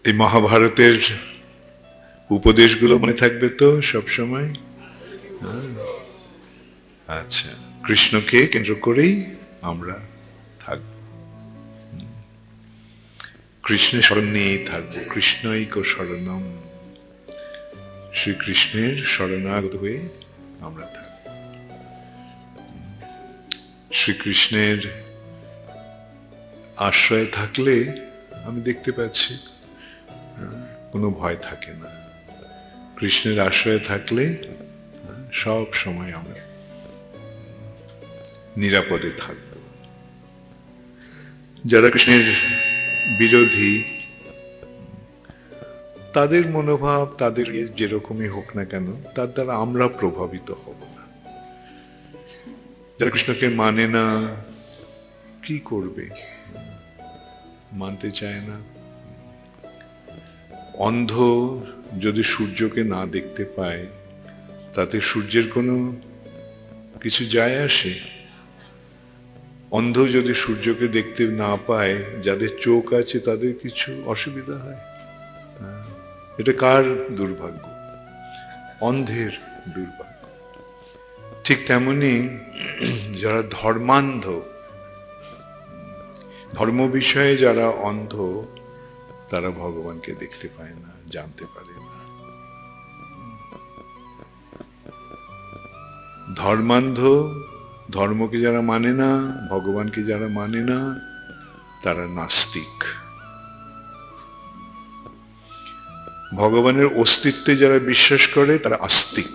এই মহাভারতের উপদেশগুলো মনে থাকবে তো সব সময়? আচ্ছা, কৃষ্ণকে কেন্দ্র করেই আমরা থাকব, কৃষ্ণের শরণ নিয়েই থাকবো। কৃষ্ণৈক শরণম, শ্রীকৃষ্ণের শরণাগত হয়ে আমরা থাকব। শ্রীকৃষ্ণের আশ্রয়ে থাকলে আমি দেখতে পাচ্ছি কোনো ভয় থাকে না। কৃষ্ণের আশ্রয়ে থাকলে সব সময় আমরা নিরাপদে থাকব। যারা কৃষ্ণের বিরোধী, তাদের মনোভাব তাদের যেরকমই হোক না কেন, তার দ্বারা আমরা প্রভাবিত হব না। যারা কৃষ্ণকে মানে না, কি করবে? মানতে চায় না। অন্ধ যদি সূর্যকে না দেখতে পায়, তাতে সূর্যের কোনো কিছু যায় আসে? অন্ধ যদি সূর্যকে দেখতে না পায়, যাদের চোখ আছে তাদের কিছু অসুবিধা হয়? এটা কার দুর্ভাগ্য? অন্ধের দুর্ভাগ্য। ঠিক তেমনি যারা ধর্মান্ধ, ধর্ম বিষয়ে যারা অন্ধ, তারা ভগবানকে দেখতে পায় না, জানতে পারে না। ধর্মান্ধ, ধর্মকে যারা মানে না, ভগবানকে যারা মানে না, তারা নাস্তিক। ভগবানের অস্তিত্বে যারা বিশ্বাস করে তারা আস্তিক,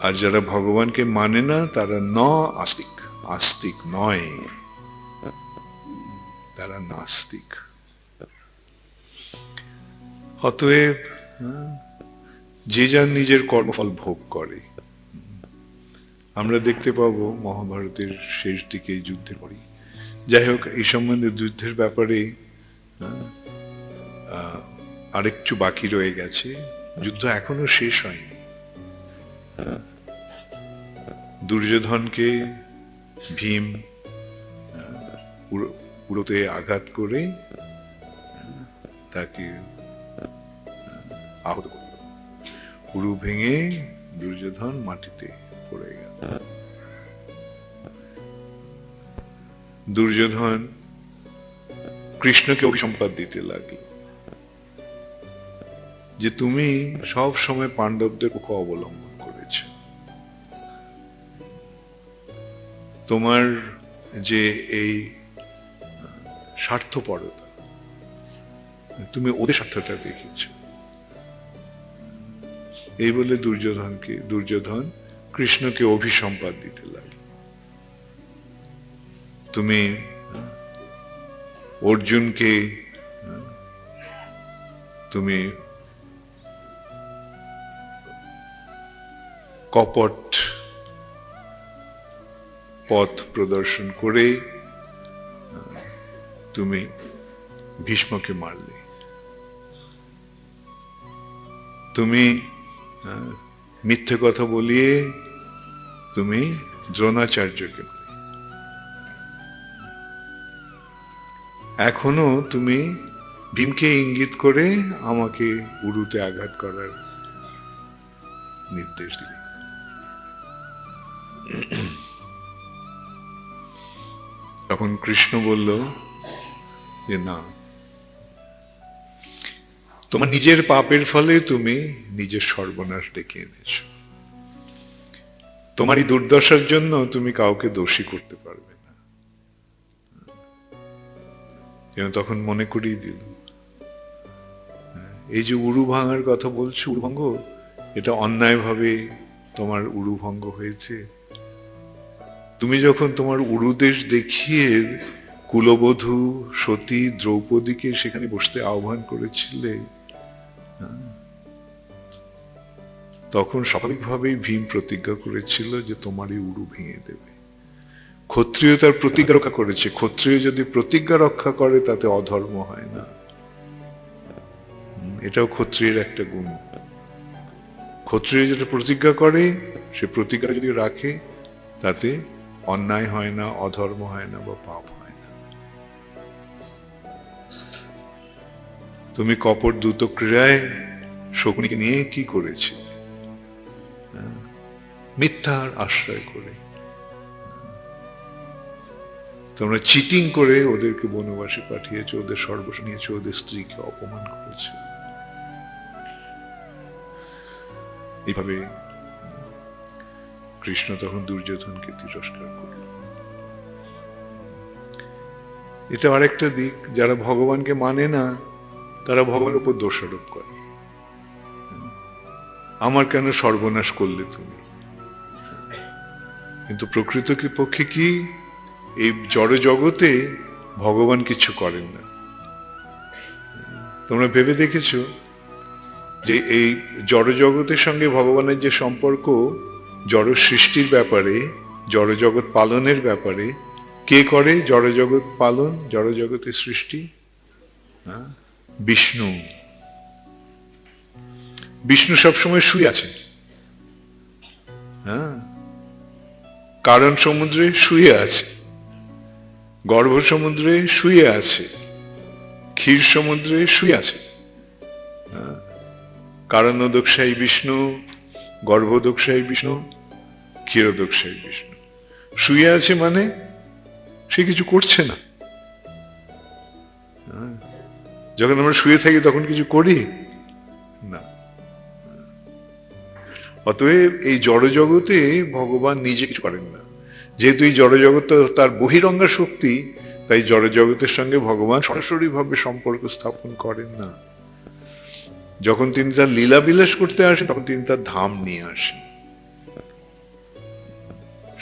আর যারা ভগবানকে মানে না তারা আস্তিক। আস্তিক নয়, তারা নাস্তিক। অতএব যে যার নিজের কর্মফল ভোগ করে। আমরা দেখতে পাবো মহাভারতের শেষ দিকে যুদ্ধের পরই। যাই হোক, এই সম্বন্ধে যুদ্ধের ব্যাপারে আরেকটু বাকি রয়ে গেছে। যুদ্ধ এখনো শেষ হয়নি। দুর্যোধনকে ভীম উড়োতে আঘাত করে তাকে আহত করল। উড়ু ভেঙে দুর্যোধন মাটিতে পড়ে গেল। দুর্যোধন কৃষ্ণকে অভিসম্পাদ দিতে লাগলো যে তুমি সব সময় পাণ্ডবদের পক্ষ অবলম্বন করেছ, তোমার যে এই স্বার্থপরতা, তুমি ওদের স্বার্থটা দেখেছ। এই বলে দুর্যোধন কৃষ্ণকে অভিসম্পাদ দিতে লাগলো। তুমি অর্জুনকে তুমি কপট পথ প্রদর্শন করে তুমি ভীষ্মকে মারলে। তুমি মিথ্যে কথা বলিয়ে তুমি দ্রোণাচার্যকে মারলে। এখনো তুমি ভীমকে ইঙ্গিত করে আমাকে উরুতে আঘাত করার নির্দেশ দিলে। তখন কৃষ্ণ বলল যে না, তোমার নিজের পাপের ফলে তুমি নিজের সর্বনাশ ডেকে এনেছ। তোমার এই দুর্দশার জন্য তুমি কাউকে দোষী করতে পারবে না। তখন মনে করিয়ে দিল, এই যে উরু ভাঙার কথা বলছো, উরুভঙ্গ, এটা অন্যায়ভাবে তোমার উরু ভঙ্গ হয়েছে। তুমি যখন তোমার উরুদেশ দেখিয়ে কুলবধূ সতী দ্রৌপদীকে সেখানে বসতে আহ্বান করেছিলে, তখন স্বাভাবিকভাবেই ভীম প্রতিজ্ঞা করেছিল যে তোমার এই উরু ভেঙে দেবে। ক্ষত্রিয় তার প্রতিজ্ঞা রক্ষা করেছে। ক্ষত্রিয় যদি প্রতিজ্ঞা রক্ষা করে তাতে অধর্ম হয় না। এটাও ক্ষত্রিয়ের একটা গুণ। ক্ষত্রিয় যেটা প্রতিজ্ঞা করে, সে প্রতিজ্ঞা যদি রাখে, তাতে অন্যায় হয় না, অধর্ম হয় না, বা পাপ হয় না। তুমি কপট দ্রুত ক্রীড়ায় শকুনিকে নিয়ে কি করেছে? মিথ্যার আশ্রয় করে তোমরা চিটিং করে ওদেরকে বনবাসে পাঠিয়েছো, ওদের সর্বস্ব নিয়েছো, ওদের স্ত্রীকে অপমান করেছো। এইভাবে কৃষ্ণ তখন দুর্যোধনকে তিরস্কার করল। এটা আরেকটা দিক, যারা ভগবানকে মানে না তারা ভগবানের উপর দোষারোপ করে, আমার কেন সর্বনাশ করলে তুমি? কিন্তু প্রকৃত কি পক্ষে কি এই জড় জগতে ভগবান কিছু করেন না। তোমরা ভেবে দেখেছো যে এই জড় জগতের সঙ্গে ভগবানের যে সম্পর্ক, জড় সৃষ্টির ব্যাপারে, জড় জগৎ পালনের ব্যাপারে কে করে? জড় জগৎ পালন, জড় জগতের সৃষ্টি বিষ্ণু। বিষ্ণু সবসময় শুয়ে আছে, কারণ সমুদ্রে শুয়ে আছে, গর্ভ সমুদ্রে শুয়ে আছে, ক্ষীর সমুদ্রে শুয়ে আছে। কারণোদকশায়ী বিষ্ণু, গর্ভোদকশায়ী বিষ্ণু, ক্ষীরোদকশায়ী বিষ্ণু শুয়ে আছে, মানে সে কিছু করছে না। যখন আমরা শুয়ে থাকি তখন কিছু করি না। অতএব এই জড় জগতে ভগবান নিজে কিছু করেন না। যেহেতু এই জড় জগৎ তার বহিরঙ্গা শক্তি, তাই জড় জগতের সঙ্গে ভগবান সরাসরি ভাবে সম্পর্ক স্থাপন করেন না। যখন তিনি তার লীলা বিলাস করতে আসেন তখন তিনি তার ধাম নিয়ে আসেন।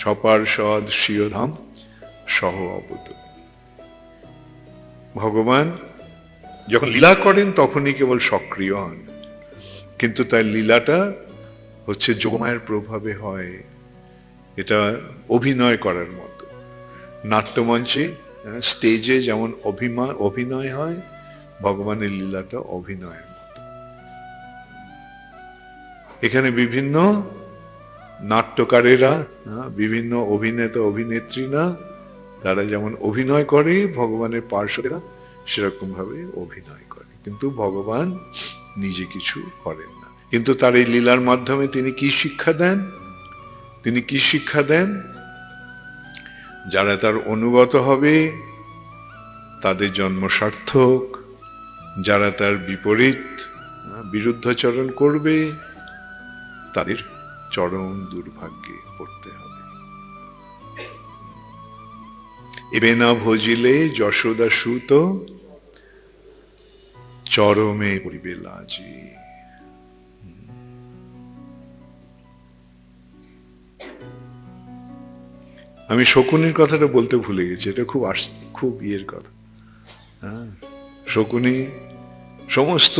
সপার সদ স্বীয় ধাম সহ অবত। ভগবান যখন লীলা করেন তখনই কেবল সক্রিয় হন, কিন্তু তার লীলাটা হচ্ছে যোগমায়ের প্রভাবে হয়। এটা অভিনয় করার মতো। নাট্যমঞ্চে, স্টেজে যেমন অভিনয় হয়, ভগবানের লীলাটা অভিনয়ের মতো। এখানে বিভিন্ন নাট্যকারেরা, বিভিন্ন অভিনেতা অভিনেত্রীরা, তারা যেমন অভিনয় করে, ভগবানের পার্শ্বরা সেরকম ভাবে অভিনয় করে, কিন্তু ভগবান নিজে কিছু করেন না। কিন্তু তার এই লীলার মাধ্যমে তিনি কি শিক্ষা দেন? তিনি কি শিক্ষা দেন? যারা তার অনুগত হবে তাদের জন্ম সার্থক, যারা তার বিপরীত বিরুদ্ধাচরণ করবে তাদের চরম দুর্ভাগ্যে পড়তে হবে। এবে না ভজিলে যশোদা সুত, চরমে পড়িবে লাজি। আমি শকুনির কথাটা বলতে ভুলে গেছি, এটা খুব ইয়ের কথা। শকুনি সমস্ত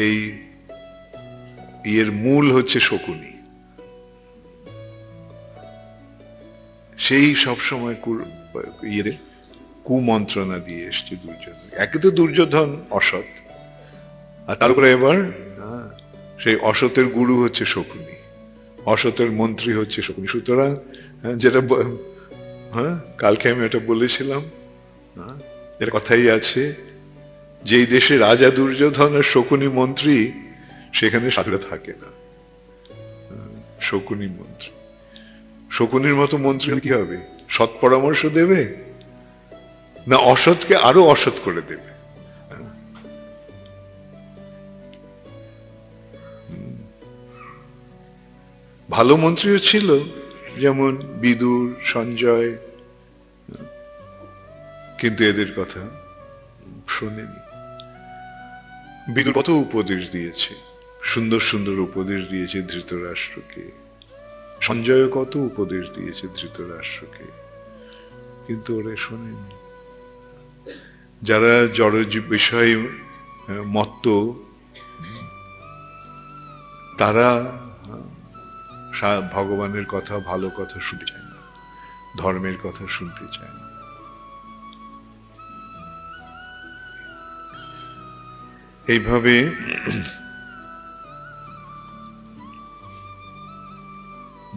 এই ইয়ের মূল হচ্ছে শকুনি। সেই সবসময় ইয়ের কুমন্ত্রণা দিয়ে এসছে দুর্যোধন। একে তো দুর্যোধন অসৎ, আর তার উপরে এবার সেই অসতের গুরু হচ্ছে শকুনি, অসতের মন্ত্রী হচ্ছে শকুনি। সুতরাং যেটা কালকে আমি এটা বলেছিলাম, এর কথাই আছে, যেই দেশে রাজা দুর্যোধন আর শকুনি মন্ত্রী, সেখানে সাধুরা থাকে না। শকুনি মন্ত্রী, শকুনির মতো মন্ত্রী কি হবে? সৎ পরামর্শ দেবে না অসৎকে আরো অসৎ করে দেবে? ভালো মন্ত্রীও ছিল, যেমন বিদুর, সঞ্জয়, কিন্তু এদের কথা শোনেনি। বিদুর কত উপদেশ দিয়েছে, সুন্দর সুন্দর উপদেশ দিয়েছে ধৃতরাষ্ট্রকে। সঞ্জয় কত উপদেশ দিয়েছে ধৃতরাষ্ট্রকে, কিন্তু ওরা শোনেনি। যারা জড় বিষয়ে মত্ত, তারা ভগবানের কথা, ভালো কথা শুনতে চায় না, ধর্মের কথা শুনতে চায় না। এইভাবে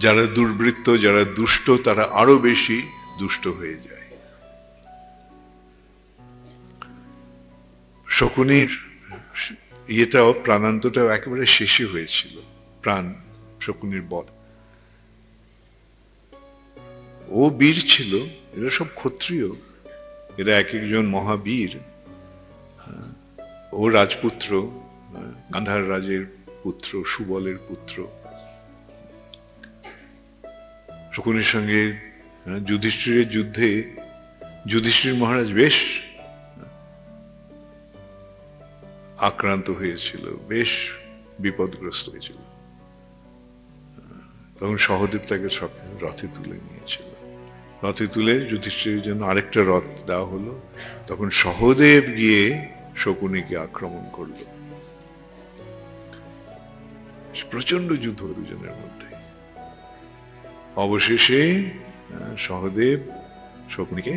যারা দুর্বৃত্ত, যারা দুষ্ট, তারা আরো বেশি দুষ্ট হয়ে যায়। শকুনির ইয়েটাও প্রাণান্তটাও একেবারে শেষে হয়েছিল, প্রাণ শকুনির বধ। ও বীর ছিল, এরা সব ক্ষত্রিয়, এরা এক একজন মহাবীর। ও রাজপুত্র, গান্ধার রাজের পুত্র, সুবলের পুত্র। শকুনির সঙ্গে যুধিষ্ঠিরের যুদ্ধে যুধিষ্ঠির মহারাজ বেশ আক্রান্ত হয়েছিল, বেশ বিপদগ্রস্ত হয়েছিল। তখন সহদেব তাকে রথে তুলে নিয়েছিল। রথে তুলে যুধিষ্ঠিরের জন্য আরেকটা রথ দেওয়া হলো। তখন সহদেব গিয়ে শকুনিকে আক্রমণ করল। প্রচন্ড যুদ্ধ দুজনের মধ্যে। অবশেষে সহদেব শকুনিকে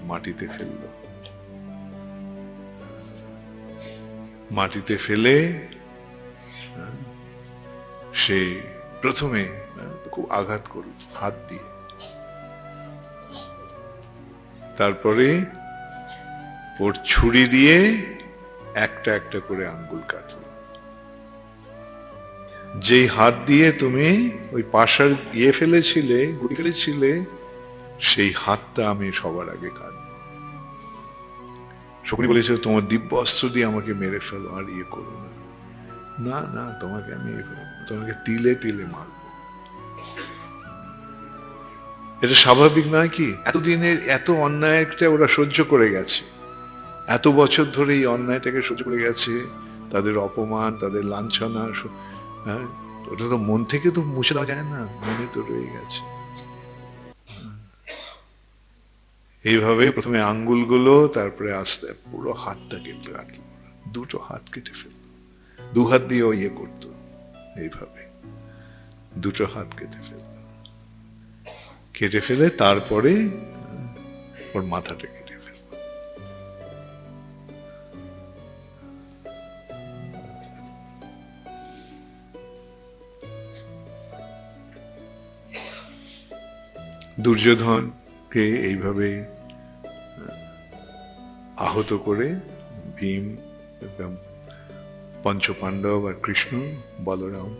মাটিতে ফেলল। মাটিতে ফেলে সে প্রথমে খুব আঘাত করল হাত দিয়ে, তারপরে ওর ছুরি দিয়ে একটা একটা করে আঙ্গুল কাটল। যেই হাত দিয়ে তুমি ওই পাশার ফেলেছিলে, গুলি ফেলেছিলে, সেই হাতটা আমি সবার আগে কাটব। শকুনি বলেছিল, তোমার দিব্য অস্ত্র দিয়ে আমাকে মেরে ফেলো, আর করো না। না না, তোমাকে আমি তোমাকে তিলে তিলে মারব। এটা স্বাভাবিক নয় কি? এতদিনের এত অন্যায়টা ওরা সহ্য করে গেছে, এত বছর ধরে এই অন্যায়টাকে সহ্য করে গেছে, তাদের অপমান, তাদের লাঞ্ছনা, হ্যাঁ, ওটা তো মন থেকে তো মুছে দেওয়া যায় না, মনে তো রয়ে গেছে। এইভাবে প্রথমে আঙ্গুলগুলো, তারপরে আস্তে পুরো হাতটা কেটে রাখলো, দুটো হাত কেটে ফেললো। দু হাত দিয়ে ও করতো এইভাবে, দুটো হাত কেটে ফেললো। কেটে ফেলে তারপরে ওর মাথাটা কেটে ফেলল। দুর্যোধনকে এইভাবে আহত করে ভীম, পঞ্চপাণ্ডব আর কৃষ্ণ, বলরাম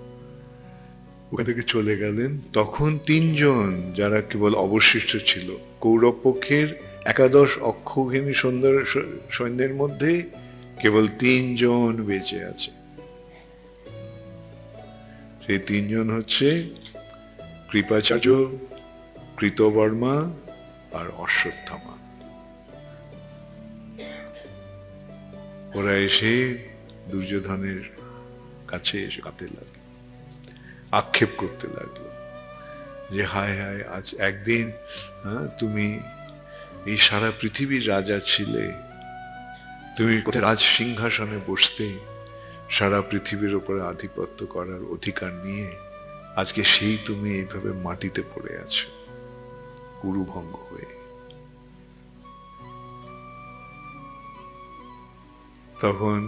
ওখান থেকে চলে গেলেন। তখন তিনজন যারা কেবল অবশিষ্ট ছিল, কৌরব পক্ষের 11 অক্ষৌহিনী সৈন্যের মধ্যে কেবল তিনজন বেঁচে আছে। সেই তিনজন হচ্ছে কৃপাচার্য, কৃতবর্মা আর অশ্বত্থামা। ওরা এসে দুর্যোধনের কাছে এসে কাঁদতে লাগলো, আক্ষেপ করতে লাগলো যে হায় হায়, আজ একদিন তুমি এই সারা পৃথিবীর রাজা ছিলে, তুমি রাজ সিংহাসনে বসতে, সারা পৃথিবীর উপরে আধিপত্য করার অধিকার নিয়ে, আজকে সেই তুমি এইভাবে মাটিতে পড়ে আছো গুরুভঙ্গ হয়ে। তখন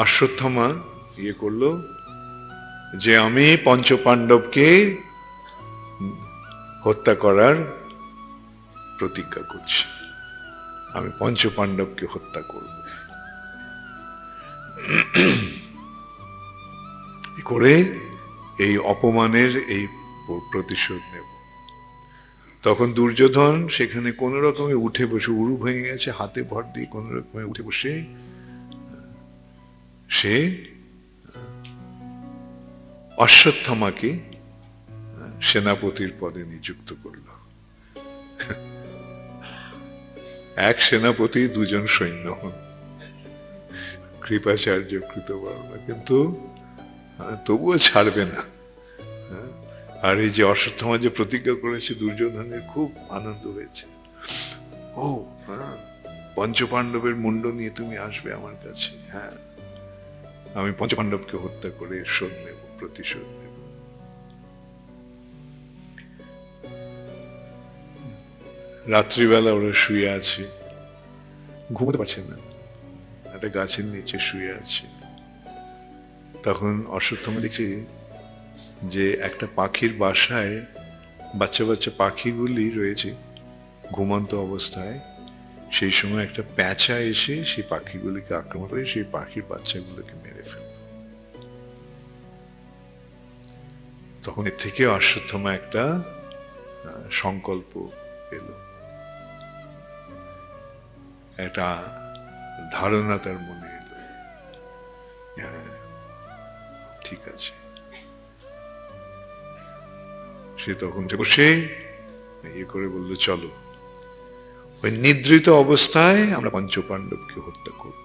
অশ্বত্থামা করলো যে আমি পঞ্চপাণ্ডবকে হত্যা করার প্রতিজ্ঞা করছি, আমি পঞ্চপাণ্ডবকে হত্যা করব। করে এই অপমানের এই প্রতিশোধ নেব। তখন দুর্যোধন সেখানে কোন রকমে উঠে বসে, উরু ভেঙে গেছে, হাতে ভর দিয়ে কোন রকমে উঠে বসে সে অশ্বত্থামাকে সেনাপতির পদে নিযুক্ত করল। এক সেনাপতি, দুজন সৈন্য, কৃপাচার্য, কৃতবর্মা, কিন্তু তবুও ছাড়বে না। আর এই যে অশ্বত্থামা যে প্রতিজ্ঞা করেছে, দুর্যোধনের খুব আনন্দ হয়েছে। ও হ্যাঁ, পঞ্চপাণ্ডবের মুন্ড নিয়ে তুমি আসবে আমার কাছে, হ্যাঁ, আমি পঞ্চপাণ্ডবকে হত্যা করে শোধ নেব, প্রতিশোধ নেব। রাত্রিবেলা ওরা শুয়ে আছে, ঘুমোতে পারছে না, একটা গাছের নিচে শুয়ে আছে। তখন অশ্বত্থামা দেখছে যে একটা পাখির বাসায় বাচ্চা বাচ্চা পাখিগুলি রয়েছে ঘুমন্ত অবস্থায়, সেই সময় একটা প্যাঁচা এসে সেই পাখিগুলিকে আক্রমণ করে সেই পাখির বাচ্চাগুলোকে মেরে ফেলল। তখন এর থেকে অশ্বত্থামা একটা সংকল্প পেল, একটা ধারণা তার মনে এলো, হ্যাঁ ঠিক আছে। সে তখন বসে ইয়ে করে বলল, চলো ওই নিদ্রিত অবস্থায় আমরা পঞ্চপাণ্ডবকে হত্যা করব।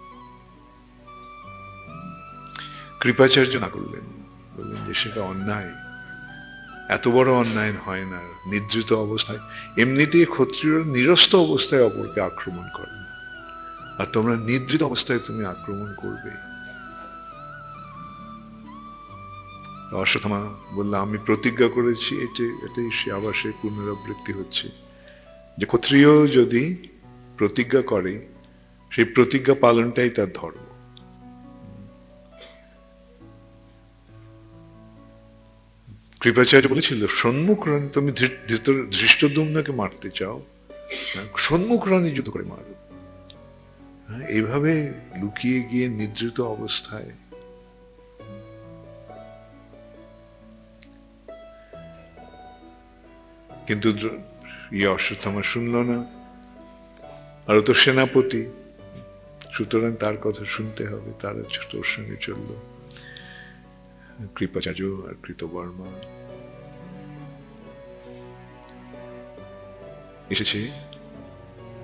কৃপাচার্য না করলেন, বললেন যে সেটা অন্যায়, এত বড় অন্যায় হয় না। নিদ্রিত অবস্থায় এমনিতেই ক্ষত্রিয়রা নিরস্ত অবস্থায় অপরকে আক্রমণ করে, আর তোমরা নিদ্রিত অবস্থায় তুমি আক্রমণ করবে। অশ্বত্থামা বলল, আমি প্রতিজ্ঞা করেছি, এটাই আবার সেই পুনরাবৃত্তি হচ্ছে যে ক্ষত্রিয় যদি প্রতিজ্ঞা করে সেই প্রতিজ্ঞা পালনটাই তার ধর্ম। কৃপাচার্য বলেছিল, সম্মুখ রণে তুমি ধৃষ্টদ্যুম্নকে মারতে চাও, সম্মুখ রণে যুদ্ধ করে মারো। এইভাবে লুকিয়ে গিয়ে নিদ্রিত অবস্থায় কিন্তু অশ্বত্থামা শুনল না, আর তো সেনাপতি, সুতরাং তার কথা শুনতে হবে, তারা তোর সঙ্গে চলল। কৃপাচার্য আর কৃতবর্মা এসেছে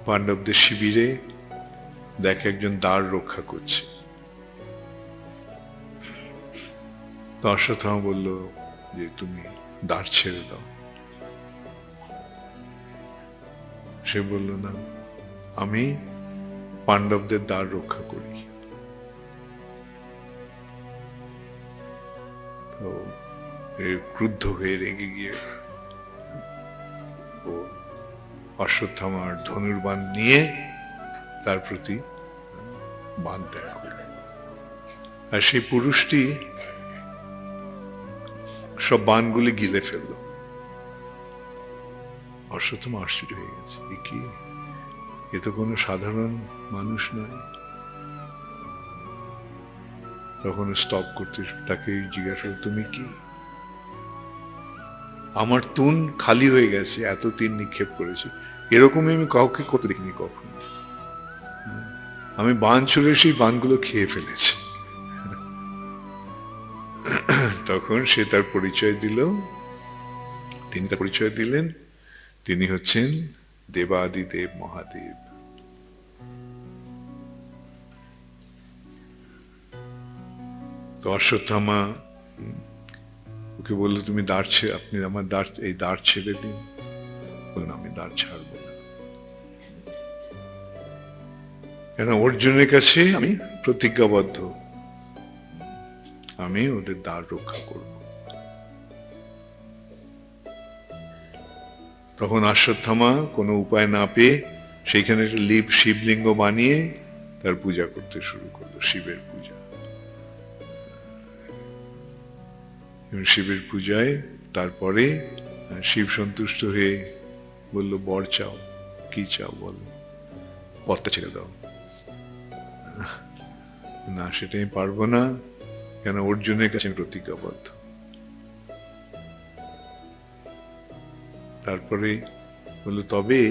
পাণ্ডবদের শিবিরে, দেখে একজন দ্বার রক্ষা করছে। তো অশ্বত্থামা বলল যে তুমি দ্বার ছেড়ে দাও। সে বলল, না, আমি পাণ্ডবদের দ্বার রক্ষা করি। তো ক্রুদ্ধ হয়ে রেগে গিয়ে ও অশ্বত্থামার ধনুর্বাণ নিয়ে তার প্রতি বাণ ত্যাগ করল। আর সেই পুরুষটি সব বাণগুলি গিলে ফেলল। অশ্বত্থামা আশ্চর্য হয়ে গেছে, এ কি, এ তো কোনো সাধারণ মানুষ নয়। তখন স্টপ করতে তাকে জিজ্ঞাসা করল, তুমি কি? আমার তুন খালি হয়ে গেছে, এত তীর নিক্ষেপ করেছি, এরকমই আমি কাউকে করতে দেখিনি কখনো। আমি বাণ ছুড়ে সেই বাণগুলো খেয়ে ফেলেছি। তখন সে তার পরিচয় দিল, তিনি তার পরিচয় দিলেন, তিনি হচ্ছেন দেবাদিদেব মহাদেব। তো অশ্বত্থামা ওকে বললো, তুমি আপনি আমার এই দ্বার ছেড়ে দিন। বললেন, আমি দ্বার ছাড়বো না, কেন অর্জুনের কাছে আমি প্রতিজ্ঞাবদ্ধ, আমি ওদের দ্বার রক্ষা করব। তখন অশ্বত্থামা কোনো উপায় না পেয়ে সেইখানে একটা শিবলিঙ্গ বানিয়ে তার পূজা করতে শুরু করলো, শিবের পূজা। শিবের পূজায় তারপরে শিব সন্তুষ্ট হয়ে বলল, বর চাও, কি চাও বলো, পথটা ছেড়ে দাও। না, সেটা আমি পারবো না, কেন অর্জুনের কাছে আমি প্রতিজ্ঞাবদ্ধ। তারপরে বললো, তবে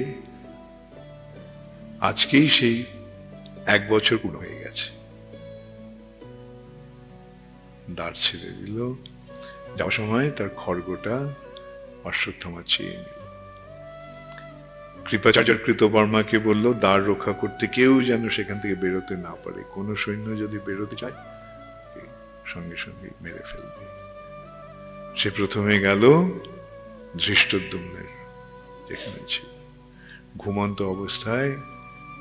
আজকেই সেই 1 বছর পূর্ণ হয়ে গেছে। দ্বার ছেড়ে দিল। যাওয়ার সময় তার খড়গটা অশ্বত্থামা চেয়ে নিল। কৃপাচার্য কৃতবর্মাকে বলল, দ্বার রক্ষা করতে কেউ যেন সেখান থেকে বেরোতে না পারে, কোন সৈন্য যদি বেরোতে চায় সঙ্গে সঙ্গে মেরে ফেলবে। সে প্রথমে গেল ধৃষ্টদ্যুম্নের যেখানে ছিল, ঘুমন্ত অবস্থায়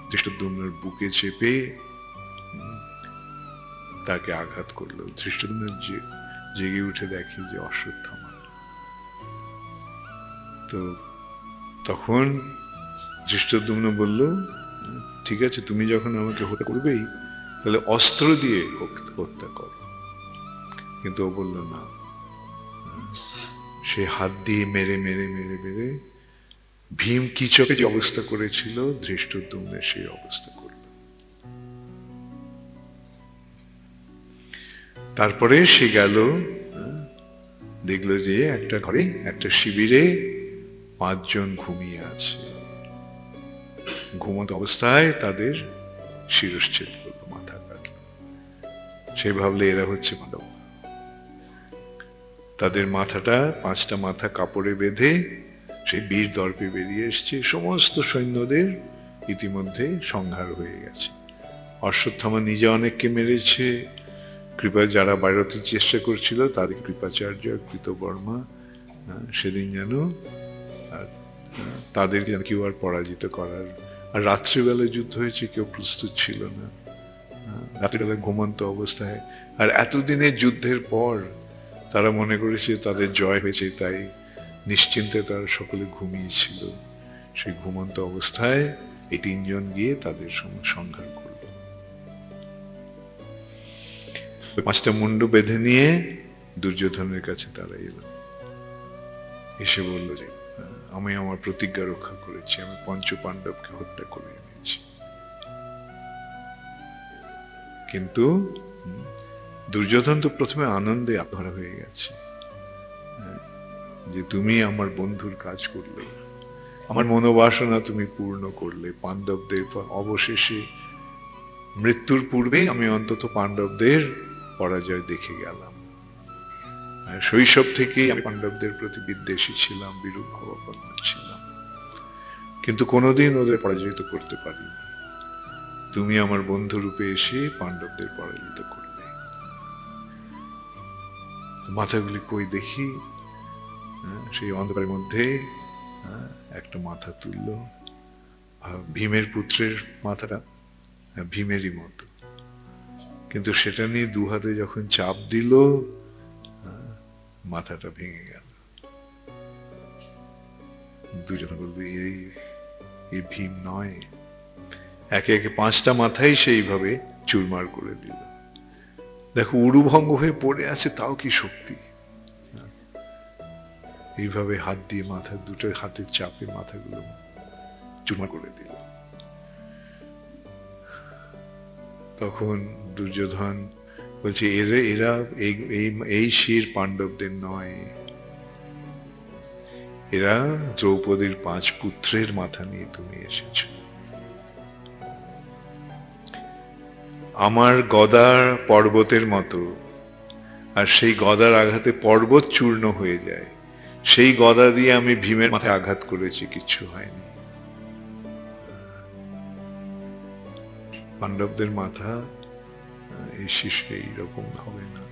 ধৃষ্টদ্যুম্নের বুকে চেপে তাকে আঘাত করলো। ধৃষ্টদ্যুম্ন জেগে উঠে দেখে যে অশ্বত্থামা। তো তখন ধৃষ্টদ্যুম্ন বলল, ঠিক আছে, তুমি যখন আমাকে হত্যা করবেই, তাহলে অস্ত্র দিয়ে হত্যা করো। কিন্তু ও বলল না, সে হাত দিয়ে মেরে মেরে মেরে মেরে ভীম কিচকে যে অবস্থা করেছিল, ধৃষ্টদ্যুম্নের সেই অবস্থা করল। তারপরে সে গেল, দেখলো যে একটা ঘরে, একটা শিবিরে 5 জন ঘুমিয়ে আছে। ঘুমন্ত অবস্থায় তাদের শিরশ্ছেদ করলো, মাথা কাটলো। সে ভাবলে এরা হচ্ছে পাণ্ডব। তাদের মাথাটা, 5টা মাথা কাপড়ে বেঁধে সেই বীর দর্পে বেরিয়ে এসছে। সমস্ত সৈন্যদের ইতিমধ্যে সংহার হয়ে গেছে। অশ্বত্থামা নিজে অনেককে মেরেছে, কৃপা যারা বাইরতে চেষ্টা করছিল তাদের কৃপাচার্য, কৃতবর্মা সেদিন যেন তাদেরকে কেউ আর পরাজিত করার। আর রাত্রিবেলায় যুদ্ধ হয়েছে, কেউ প্রস্তুত ছিল না। রাত্রিবেলায় ঘুমন্ত অবস্থায়, আর এতদিনের যুদ্ধের পর তারা মনে করেছে তাদের জয় হয়েছে, তাই নিশ্চিন্তে তারা সকলে ঘুমিয়েছিল। সেই ঘুমন্ত অবস্থায় এই 3 জন গিয়ে তাদের সংহার করল। 5টা মুন্ড বেঁধে নিয়ে দুর্যোধনের কাছে তারা এলো, এসে বলল যে আমি আমার প্রতিজ্ঞা রক্ষা করেছি, আমি 5 পাণ্ডবকে হত্যা করে এনেছি। কিন্তু দুর্যোধন তো প্রথমে আনন্দে আত্মহারা হয়ে গেছে যে তুমি আমার বন্ধুর কাজ করলে, আমার মনোবাসনা তুমি পূর্ণ করলে। পাণ্ডবদের অবশেষে মৃত্যুর পূর্বে আমি অন্তত পাণ্ডবদের পরাজয় দেখে গেলাম। শৈশব থেকেই আমি পাণ্ডবদের প্রতি বিদ্বেষী ছিলাম, বিরূপ ভাবাপন্ন ছিলাম, কিন্তু কোনোদিন ওদের পরাজিত করতে পারিনি। তুমি আমার বন্ধু রূপে এসে পাণ্ডবদের পরাজিত করলে। মাথাগুলি কই দেখি, সেই অন্ধকারের মধ্যে একটা মাথা তুলল, ভীমের পুত্রের মাথাটা, ভীমেরই মতো, কিন্তু সেটা নিয়ে 2 হাতে যখন চাপ দিল, মাথাটা ভেঙে গেল। দুজন বলবে এই ভীম নয়। একে একে 5টা মাথাই সেইভাবে চুরমার করে দিল। দেখো, উড়ুভঙ্গ হয়ে পড়ে আছে, তাও কি শক্তি! এইভাবে হাত দিয়ে মাথা, 2টো হাতের চাপে মাথাগুলো চুরমার করে দিল। তখন দুর্যোধন বলছে, এরা এই শির পাণ্ডবদের নয়, এরা দ্রৌপদীর 5 পুত্রের মাথা নিয়ে তুমি এসেছ। আমার গদা পর্বতের মতো, আর সেই গদার আঘাতে পর্বত চূর্ণ হয়ে যায়। সেই গদা দিয়ে আমি ভীমের মাথায় আঘাত করেছি, কিচ্ছু হয়নি। পাণ্ডবদের মাথা এই শিশু এইরকম হবে না।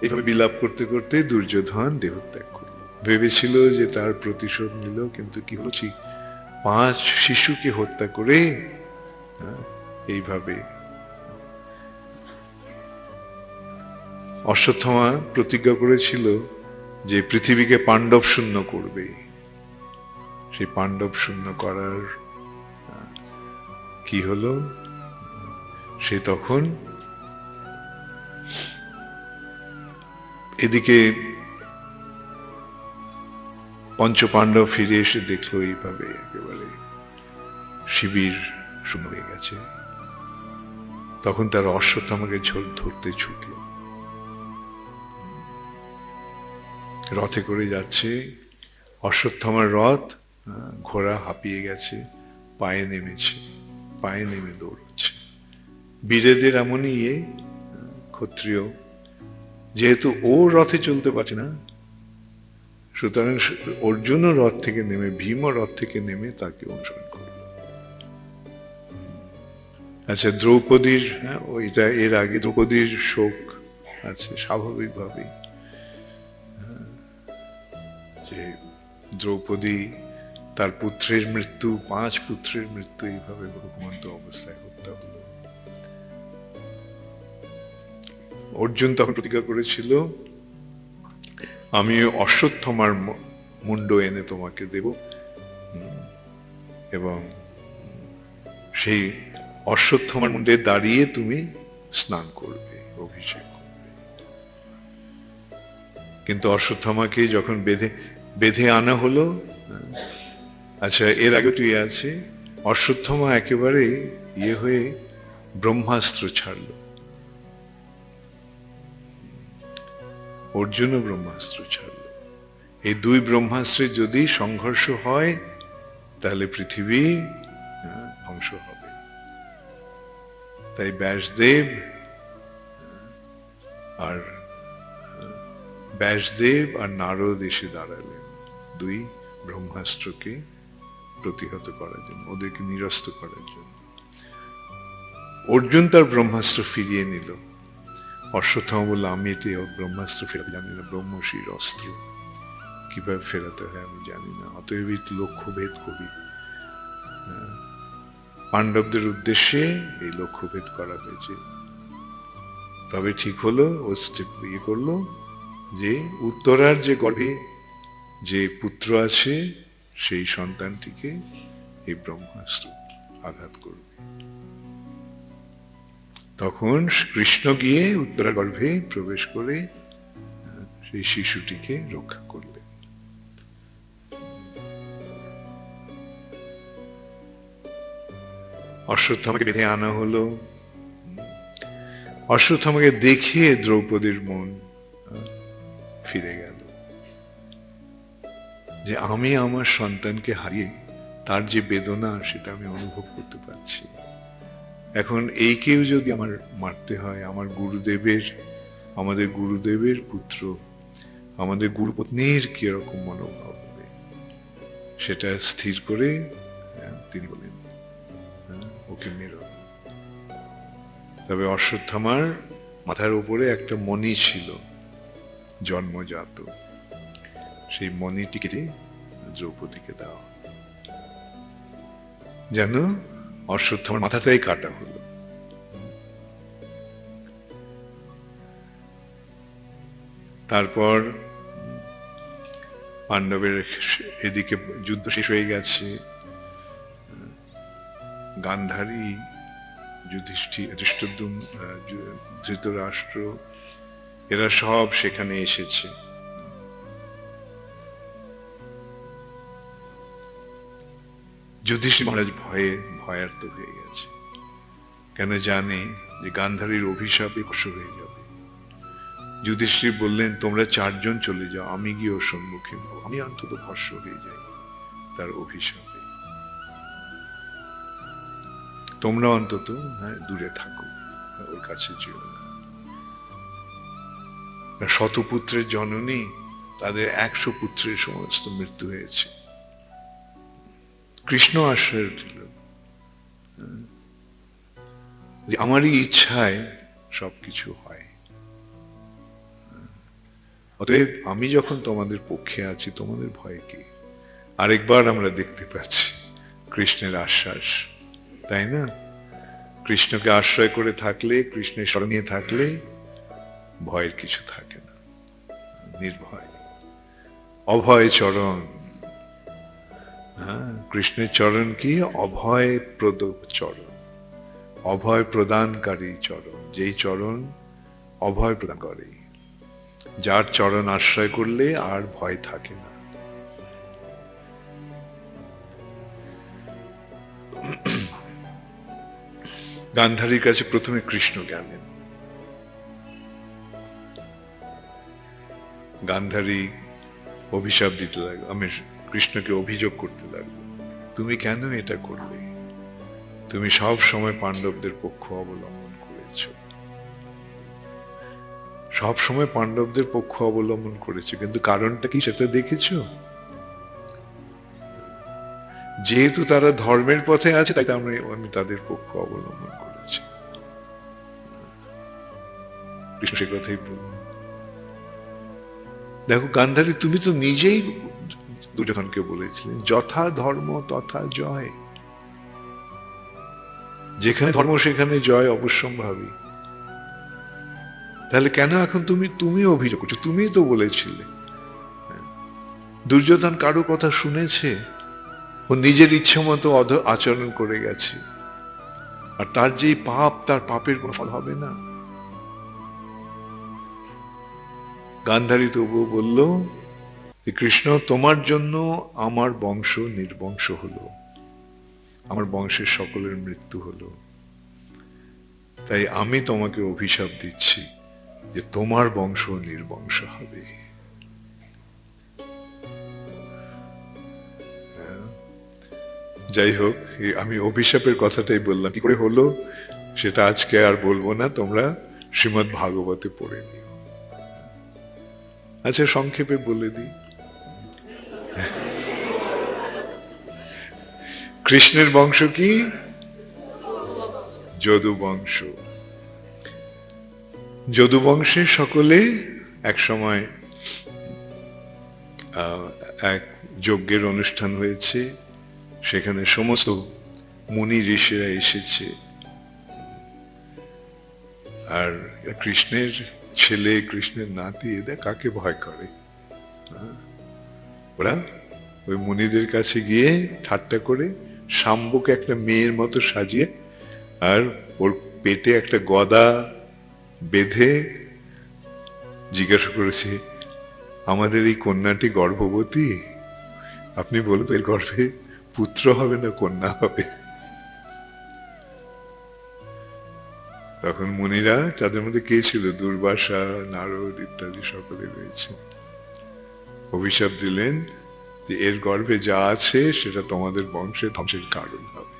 এইভাবে বিলাপ করতে করতে দুর্যোধন দেহত্যাগ করল। ভেবেছিল যে তার প্রতিশোধ নিল, কিন্তু কি হলো, 5 শিশুকে হত্যা করে এইভাবে। অশ্বত্থামা প্রতিজ্ঞা করেছিল যে পৃথিবীকে পাণ্ডব শূন্য করবে। সেই পাণ্ডব শূন্য করার কি হলো, সে তখন এদিকে 5 পাণ্ডব ফিরে এসে দেখলো এইভাবে একেবারে শিবির শূন্য হয়ে গেছে। তখন তার অশ্বত্থামাকে ধরতে ছুটল, রথে করে যাচ্ছে। অশ্বত্থামার রথ, ঘোড়া হাঁপিয়ে গেছে, পায়ে নেমেছে, পায়ে নেমে দৌড়চ্ছে। বীরেদের এমনই ক্ষত্রিয়, যেহেতু ও রথে চলতে পারছে না, সুতরাং অর্জুনও রথ থেকে নেমে, ভীমও রথ থেকে নেমে তাকে অনুসরণ করল। আচ্ছা, দ্রৌপদীর, ওইটা এর আগে দ্রৌপদীর শোক আছে স্বাভাবিকভাবেই, যে দ্রৌপদী তার পুত্রের মৃত্যু, 5 পুত্রের মৃত্যু এইভাবে ঘুমন্ত অবস্থায় হত্যা হলো। অর্জুন তখন প্রতিজ্ঞা করেছিল, আমি অশ্বত্থামার মুন্ড এনে তোমাকে দেব, এবং সেই অশ্বত্থামার মুন্ডে দাঁড়িয়ে তুমি স্নান করবে, অভিষেক করবে। কিন্তু অশ্বত্থামাকে যখন বেঁধে বেঁধে আনা হলো। আচ্ছা, এর আগে একটু আছে, অশ্বত্থামা একেবারে হয়ে ব্রহ্মাস্ত্র ছাড়লো, অর্জুনও ব্রহ্মাস্ত্র ছাড়লো। এই দুই ব্রহ্মাস্ত্রের যদি সংঘর্ষ হয় তাহলে পৃথিবী ধ্বংস হবে। তাই ব্যাসদেব আর নারদ এসে দাঁড়ালেন দুই ব্রহ্মাস্ত্রকে প্রতিহত করার জন্য, ওদেরকে নিরস্ত করার জন্য। অর্জুন তার ব্রহ্মাস্ত্র ফিরিয়ে নিল। অশ্বত্থামা বলল, আমি এটি ব্রহ্মাস্ত্র ফেরাতে জানি না, ব্রহ্মশির অস্ত্র কিভাবে ফেরাতে হয় আমি জানি না, অতএব লক্ষ্য ভেদ করি। পাণ্ডবদের উদ্দেশ্যে এই লক্ষ্য ভেদ করা হয়েছে। তবে ঠিক হলো, ও করলো যে উত্তরার যে গর্ভে যে পুত্র আছে সেই সন্তানটিকে এই ব্রহ্মাস্ত্র আঘাত করবে। তখন কৃষ্ণ গিয়ে উত্তরা গর্ভে প্রবেশ করে সেই শিশুটিকে রক্ষা করলেন। অশ্বত্থামাকে বেঁধে আনা হলো। অশ্বত্থামাকে দেখে দ্রৌপদীর মন ফিরে গেল, যে আমি আমার সন্তানকে হারিয়ে তার যে বেদনা সেটা আমি অনুভব করতে পারছি। এখন এই কেউ যদি আমার মারতে হয়, আমাদের গুরুদেবের পুত্র, আমাদের গুরুপত্নীর কিরকম মনোভাব হবে সেটা স্থির করে তিনি বলেন, ওকে মেরো। তবে অশ্বত্থামার মাথার উপরে একটা মণি ছিল জন্মজাত, সেই মণিটিকে দ্রৌপদীকে দাও, যেন অশ্বত্থামার মাথাটাই কাটা হলো। তারপর পাণ্ডবের এদিকে যুদ্ধ শেষ হয়ে গেছে। গান্ধারী, যুধিষ্ঠির, ধৃতরাষ্ট্র এরা সব সেখানে এসেছে। যুধিষ্ঠির মহারাজ ভয়ার্ত হয়ে গেছে, কেন জানে যে গান্ধারীর অভিশাপে কষ্ট হয়ে যাবে। যুধিষ্ঠির বললেন, তোমরা চারজন চলে যাও, আমি গিয়ে ওর সম্মুখে, আমি অন্তত ভস্ম হয়ে যাই তার অভিশাপে, তোমরা অন্তত দূরে থাকো, ওর কাছে যেও না। শতপুত্রের জননী, তাদের 100 পুত্রের সমস্ত মৃত্যু হয়েছে। কৃষ্ণ আশ্রয় দিল যে আমারই ইচ্ছায় সবকিছু হয়, অতএব আমি যখন তোমাদের পক্ষে আছি তোমাদের ভয় কি? আরেকবার আমরা দেখতে পাচ্ছি কৃষ্ণের আশ্বাস, তাই না? কৃষ্ণকে আশ্রয় করে থাকলে, কৃষ্ণের স্মরণে থাকলে ভয়ের কিছু থাকে না, নির্ভয়, অভয় চরণ। কৃষ্ণের চরণ কি? অভয় প্রদ চরণ, অভয় প্রদানকারী চরণ, যেই চরণ অভয় প্রদান করে, যার চরণ আশ্রয় করলে আর ভয় থাকে না। গান্ধারীর কাছে প্রথমে কৃষ্ণ গেলেন। গান্ধারী অভিশাপ দিতে লাগলো, আমি কৃষ্ণকে অভিযোগ করতে লাগলো, তুমি কেন এটা করলে? তুমি সব সময় পাণ্ডবদের পক্ষ অবলম্বন করেছ, সব সময় পাণ্ডবদের পক্ষ অবলম্বন করেছো, কিন্তু কারণটা কি সেটা দেখেছো? যেহেতু তারা ধর্মের পথে আছে তাই আমি তাদের পক্ষ অবলম্বন করেছি। কৃষ্ণ সে কথাই বলল। দেখো গান্ধারী, তুমি তো নিজেই দুর্যোধনকে বলেছিলেন, যথা ধর্ম তথা জয়, যেখানে ধর্ম সেখানে জয় অবশ্যম্ভাবী। তাহলে কেন এখন তুমি অভিযোগ করছো? তুমি তো বলেছিলে। দুর্যোধন কারো কথা শুনেছে? ও নিজের ইচ্ছে মতো আচরণ করে গেছে, আর তার যে পাপ, তার পাপের কোনো ফল হবে না। গান্ধারী তবুও বলল, কৃষ্ণ, তোমার জন্য আমার বংশ নির্বংশ হলো, আমার বংশের সকলের মৃত্যু হলো, তাই আমি তোমাকে অভিশাপ দিচ্ছি যে তোমার বংশ নির্বংশ হবে। যাই হোক, আমি অভিশাপের কথাটাই বললাম, কি করে হলো সেটা আজকে আর বলবো না, তোমরা শ্রীমদ্ ভাগবতে পড়ে নিও। আচ্ছা, সংক্ষেপে বলে দিই। কৃষ্ণের বংশ কি? যদু বংশ। যদু বংশে সকলে এক সময় এক যজ্ঞের অনুষ্ঠান হয়েছে, সেখানে সমস্ত মুনি ঋষিরা এসেছে, আর কৃষ্ণের ছেলে, কৃষ্ণের নাতি, এদের কাকে ভয় করে? ওরা ওই মুনিদের কাছে গিয়ে ঠাট্টা করে শাম্বকে একটা মেয়ের মতো সাজিয়ে আর ওর পেটে একটা গদা বেঁধে জিজ্ঞাসা করেছে, আমাদের এই কন্যাটি গর্ভবতী, আপনি বলুন এর গর্ভে পুত্র হবে না কন্যা হবে? তখন মুনিরা, তাদের মধ্যে কে ছিল? দুর্বাসা, নারদ ইত্যাদি সকলে রয়েছে, অভিশাপ দিলেন যে এর গর্ভে যা আছে সেটা তোমাদের বংশে ধ্বংসের কারণ হবে।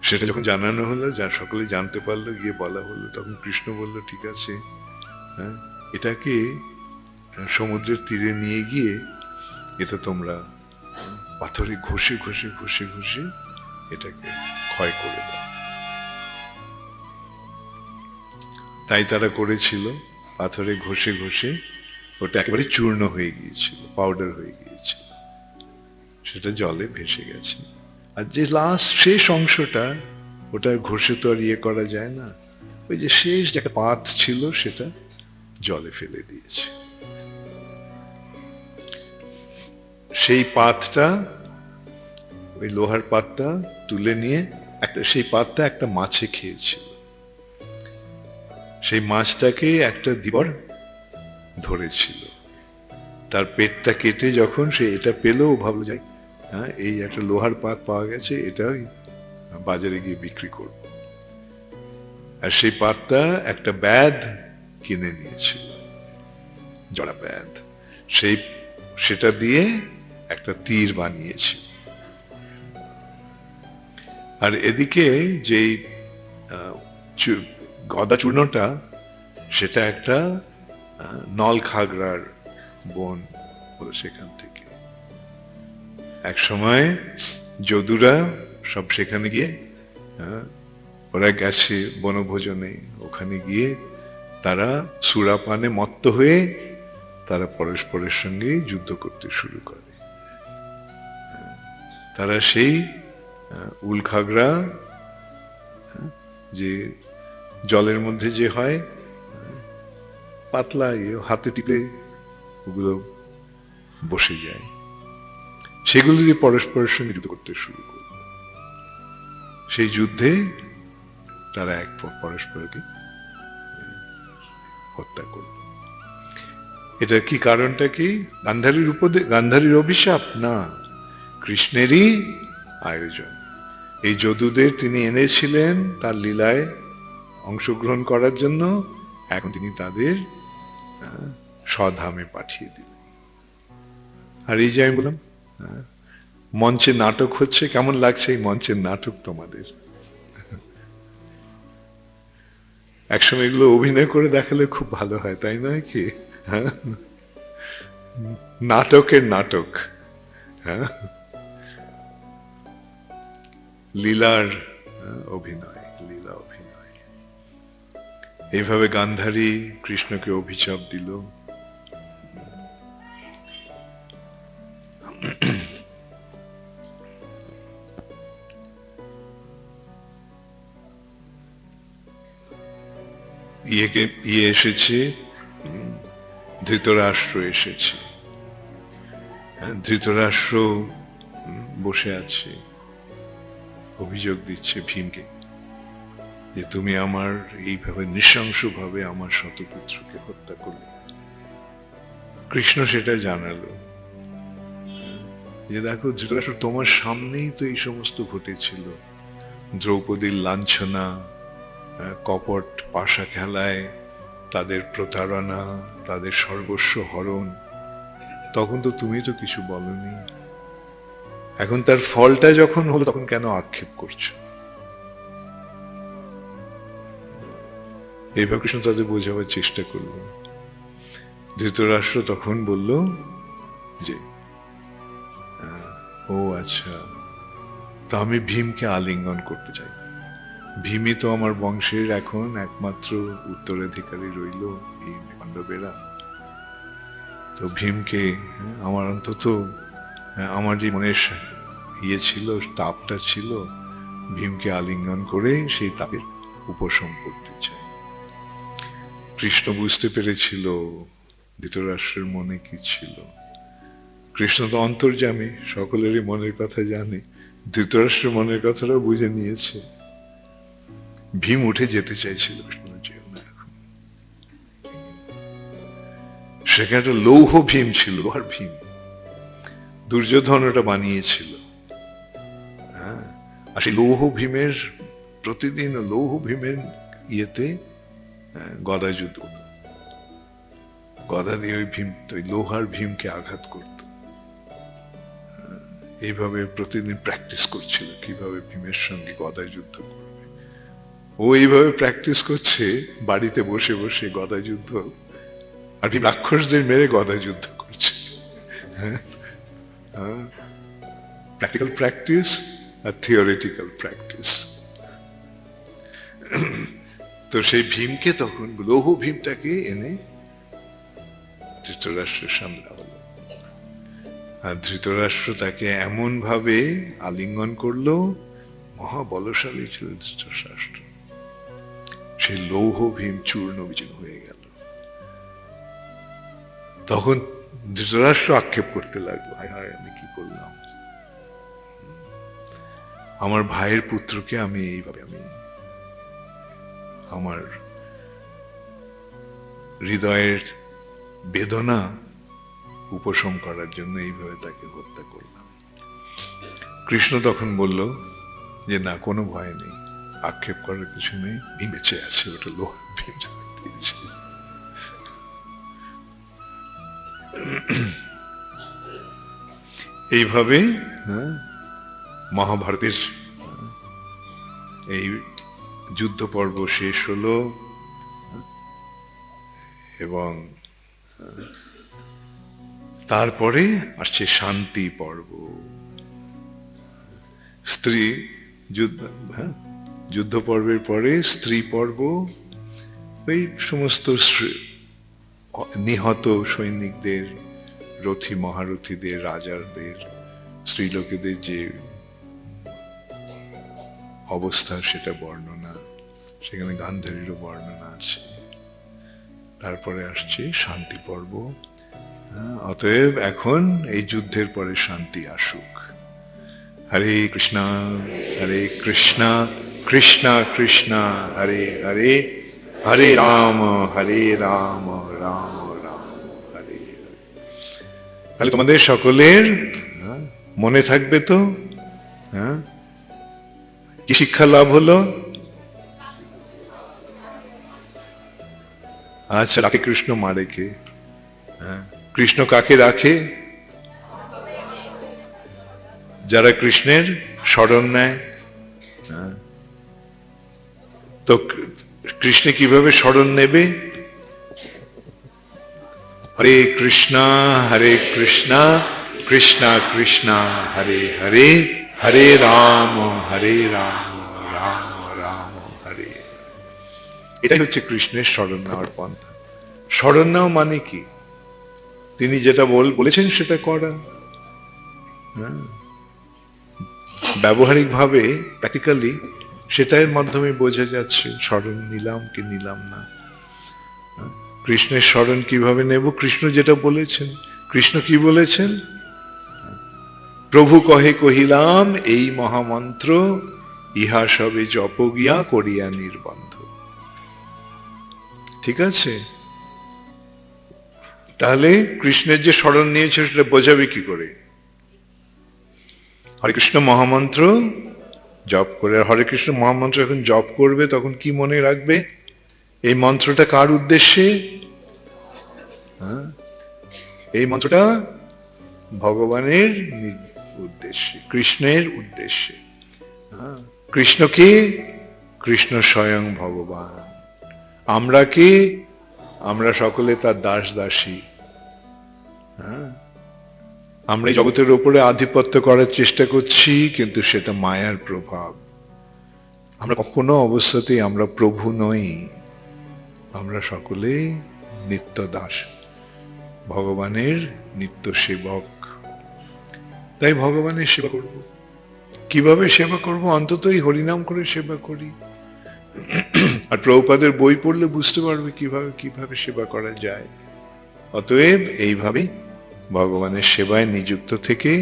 সেটা যখন জানানো হলো, যা সকলে জানতে পারলো, গিয়ে বলা হলো, তখন কৃষ্ণ বলল, ঠিক আছে, হ্যাঁ, এটাকে সমুদ্রের তীরে নিয়ে গিয়ে এটা তোমরা পাথরে ঘষে ঘষে ঘষে ঘষে এটাকে ক্ষয় করে দাও। তাই তারা করেছিল, পাথরে ঘষে ঘষে ওটা একেবারে চূর্ণ হয়ে গিয়েছিল, পাউডার হয়ে গিয়েছিল, সেটা জলে ভেসে গেছে। আর যে লাস্ট শেষ অংশটা, ওটা ঘষে তো আর ইয়ে করা যায় না, ওই যে শেষ যে একটা পাত ছিল সেটা জলে ফেলে দিয়েছে। সেই পাতটা, ওই লোহার পাতটা তুলে নিয়ে সেই পাতটা একটা মাছে খেয়েছিল, সেই মাছটাকে একটা ধীবর ধরেছিল, তার পেটটা কেটে যখন সে এটা পেল, ও ভাবলো যাই, হ্যাঁ, এই একটা লোহার পাত পাওয়া গেছে, এটা বাজারে গিয়ে বিক্রি করব। আর সেই পাতটা একটা ব্যাধ কিনে নিয়েছিল, জড়া ব্যাধ, সেটা দিয়ে একটা তীর বানিয়েছে। আর এদিকে যেই গদা চূর্ণটা, সেটা একটা নল খাগড়ার বন হলো সেখান থেকে। এক সময় যদুরা সব সেখানে গিয়ে, ওরা গেছে বনভোজনে, ওখানে গিয়ে তারা সুরাপানে মত্ত হয়ে তারা পরস্পরের সঙ্গে যুদ্ধ করতে শুরু করে। তারা সেই উলখাগড়া, যে জলের মধ্যে যে হয় পাতলা, হাতে টিপে ওগুলো বসে যায়, সেগুলো দিয়ে পরস্পরের সঙ্গে যুদ্ধ করতে শুরু করল। সেই যুদ্ধে তারা এক পরস্পরকে হত্যা করল। এটা কি কারণটা কি? গান্ধারীর অভিশাপ না, কৃষ্ণেরই আয়োজন। এই যদুদের তিনি এনেছিলেন তার লীলায় অংশগ্রহণ করার জন্য, এখন তিনি তাদের স্বধামে পাঠিয়ে দিলেন। আর এই যে আমি বললাম মঞ্চে নাটক হচ্ছে, কেমন লাগছে এই মঞ্চের নাটক তোমাদের? একসময় এগুলো অভিনয় করে দেখালে খুব ভালো হয়, তাই নয় কি? হ্যাঁ, নাটকের নাটক, হ্যাঁ, লীলার অভিনয়, লীলা অভিনয়। এইভাবে গান্ধারী কৃষ্ণকে অভিশাপ দিল। ইয়ে এসেছে, ধৃতরাষ্ট্র এসেছে। ধৃতরাষ্ট্র বসে আছে, অভিযোগ দিচ্ছে ভীমকে যে তুমি আমার এইভাবে নৃশংসভাবে আমার শতপুত্রকে হত্যা করলে। কৃষ্ণ সেটা জানালো যে দেখো ধৃতরাষ্ট্র, তোমার সামনেই তো এই সমস্ত ঘটেছিল, দ্রৌপদীর লাঞ্ছনা, কপট পাশা খেলায় তাদের প্রতারণা, তাদের সর্বস্ব হরণ, তখন তো তুমি তো কিছু বলনি। এখন তার ফলটা যখন হলো তখন কেন আক্ষেপ করছো? এইভাবে কৃষ্ণ তাদের বোঝাবার চেষ্টা করলো। ধৃতরাষ্ট্র তখন বলল যে ও আচ্ছা, তো আমি ভীমকে আলিঙ্গন করতে চাই। ভীমই তো আমার বংশের এখন একমাত্র উত্তরাধিকারী রইল, এই পাণ্ডবেরা। তো ভীমকে আমার অন্তত আমার যে মনের ইয়ে ছিল, তাপটা ছিল, ভীমকে আলিঙ্গন করে সেই তাপের উপশম করতে চাই। কৃষ্ণ বুঝতে পেরেছিল ধৃতরাষ্ট্রের মনে কি ছিল। কৃষ্ণ তো অন্তর্যামী, সকলেরই মনের কথা জানে। ধৃতরাষ্ট্রের মনের কথাটাও বুঝে নিয়েছে। ভীম উঠে যেতে চাইছিল, কৃষ্ণ যেও না এখন। সেখানে একটা লৌহ ভীম ছিল, আর ভীম দুর্যোধন ওটা বানিয়েছিল। হ্যাঁ, আর সেই লৌহ ভীমের প্রতিদিন লৌহ ভীমের ইয়েতে গদা যুদ্ধ, গদা দিয়ে ওই ভীম, ওই লোহার ভীমকে আঘাত করত। এইভাবে প্রতিদিন প্র্যাকটিস করছিল কিভাবে ভীমের সঙ্গে গদা যুদ্ধ করবে। ও এইভাবে প্র্যাকটিস করছে বাড়িতে বসে বসে গদা যুদ্ধ, আর ভীম রাক্ষসদের মেরে গদা যুদ্ধ করছে। প্র্যাকটিক্যাল প্র্যাকটিস আর থিওরিটিক্যাল প্র্যাকটিস। তো সেই ভীমকে তখন লৌহ ভীমটাকে এনে ধৃতরাষ্ট্রের সামনে দাঁড়ালো। আর ধৃতরাষ্ট্র তাকে এমন ভাবে আলিঙ্গন করলো, মহাবলশালী ছিল ধৃতরাষ্ট্র। সেই লৌহ ভীম চূর্ণ বিচূর্ণ হয়ে গেল। তখন ধৃতরাষ্ট্র আক্ষেপ করতে লাগলো, হায় হায় আমি কি করলাম, আমার ভাইয়ের পুত্রকে আমি এইভাবে, আমি আমার হৃদয়ের বেদনা উপশম করার জন্য এইভাবে তাকে হত্যা করলাম। কৃষ্ণ তখন বলল যে না, কোনো ভয় নেই, আক্ষেপ করার কিছু নেই, ভীম বেঁচে আছে, ওটা লোহার ভীম দিয়েছে। এইভাবে মহাভারতের এই যুদ্ধ পর্ব শেষ হলো। এবং তারপরে আসছে শান্তি পর্ব। স্ত্রী যুদ্ধ পর্বের পরে স্ত্রী পর্ব, ওই সমস্ত নিহত সৈনিকদের, রথী মহারথীদের, রাজাদের, স্ত্রীলোকেদের যে অবস্থা সেটা বর্ণনা, সেখানে গান্ধারীরও বর্ণনা আছে। তারপরে আসছে শান্তি পর্ব। অতএব এখন এই যুদ্ধের পরে শান্তি আসুক। হরে কৃষ্ণ হরে কৃষ্ণ কৃষ্ণ কৃষ্ণ হরে হরে, হরে রাম রাম রাম হরে হরে। তাহলে তোমাদের সকলের মনে থাকবে তো? হ্যাঁ, কি শিক্ষা লাভ হলো? আচ্ছা, রাখে কৃষ্ণ মারে কে? কৃষ্ণ কাকে রাখে? যারা কৃষ্ণের শরণ নেয়। তো কৃষ্ণ কিভাবে শরণ নেবে? হরে কৃষ্ণ কৃষ্ণ কৃষ্ণ হরে হরে, হরে রাম রাম রাম হরে। এটাই হচ্ছে কৃষ্ণের শরণ নেওয়ার পন্থা। শরণ নেওয়া মানে কি? তিনি যেটা বলেছেন সেটা করা। ব্যবহারিক ভাবে, প্র্যাকটিক্যালি সেটার মাধ্যমে বোঝা যাচ্ছে শরণ নিলাম কি নিলাম না। কৃষ্ণের শরণ কিভাবে নেব? কৃষ্ণ যেটা বলেছেন। কৃষ্ণ কি বলেছেন? প্রভু কহে কহিলাম এই মহামন্ত্র, ইহা সবে জপ গিয়া করিয়া নির্বন্ধ। ঠিক আছে? তাহলে কৃষ্ণের যে স্মরণ নিয়েছে সেটা বোঝাবে কি করে? হরে কৃষ্ণ মহামন্ত্র জপ করে। হরে কৃষ্ণ মহামন্ত্র যখন জপ করবে তখন কি মনে রাখবে? এই মন্ত্রটা কার উদ্দেশ্যে? এই মন্ত্রটা ভগবানের উদ্দেশ্যে, কৃষ্ণের উদ্দেশ্যে। কৃষ্ণ কি? কৃষ্ণ স্বয়ং ভগবান। আমরা কি? আমরা সকলে তার দাস দাসী। আমরা এই জগতের উপরে আধিপত্য করার চেষ্টা করছি, কিন্তু সেটা মায়ার প্রভাব। আমরা কখনো অবস্থাতেই আমরা প্রভু নই, আমরা সকলে নিত্য দাস, ভগবানের নিত্য সেবক। তাই ভগবানের সেবা করব। কিভাবে সেবা করব? অন্তত এই হরিনাম করে সেবা করি। আর প্রভুপাদের বই পড়লে বুঝতে পারবে কিভাবে কিভাবে সেবা করা যায়। অতএব এইভাবে ভগবানের সেবায় নিযুক্ত থেকে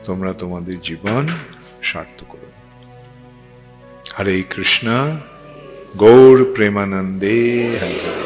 তোমরা তোমাদের জীবন সার্থক করো। হরে কৃষ্ণ, গৌর প্রেমানন্দে হরে।